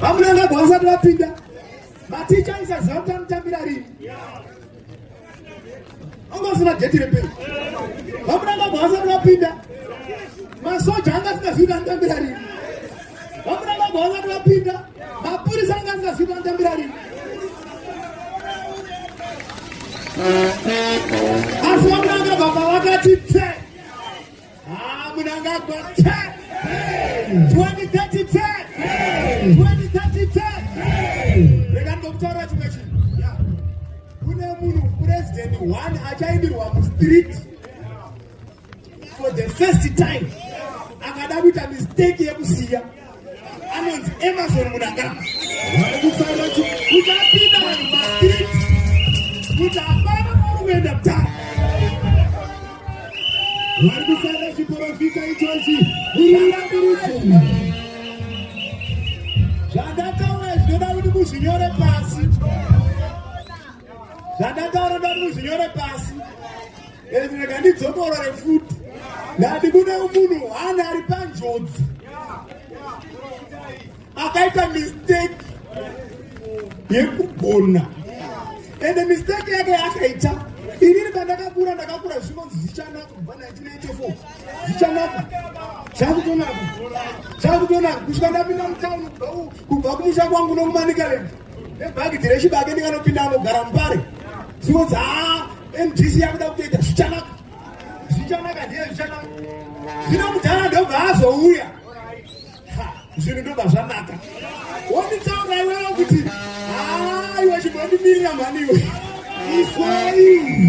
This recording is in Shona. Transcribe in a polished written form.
Hamuna ngavasati vapinda. Maticha isaziva mutambira rini. Angasina geti reperi. Hamuna ngavasati vapinda. Masoja angasingaziva mutambira rini. Hamuna ngavasati vapinda. Mapurisa angasingaziva mutambira rini. Asi hamuna ngavamba vakati tse. Hamuna ngavamba tse. 2030 tse. 2030 tse. President one achaimbirwa street for the first time akada kuita mistake yekusiya anonzi Emerson Mnangagwa varikufanira kuti apinda vanhu mastreet kuti hapana kuenda kutara varikufanira chiprofita ichochi urambiridzi zvandataura zvinoda kuti muzvinyore pasi zvandataura ndoda kuti muzvinyore pasi rega ndidzokorore futi ndati kune munhu hana ari panjodzi akaita mistake yekugona ende mistake yake yakaita inini pandakakura zvinonzi zvichanaka kubva 1984 zvichanaka zvakutonaka kusvika ndapinda mutauni kubva kumusha kwangu nokumanikalendi nebhagidhi rechibage ndinganopinda anogara mupare zvinonzi MDC yakuda kutoita zvichanaka ndiye zvichanaka zvino mudhara ndobva azouya zvinhu ndobva zvanaka wonditaura iwewo kuti iwe chimbondimirira mhaniwe iswei.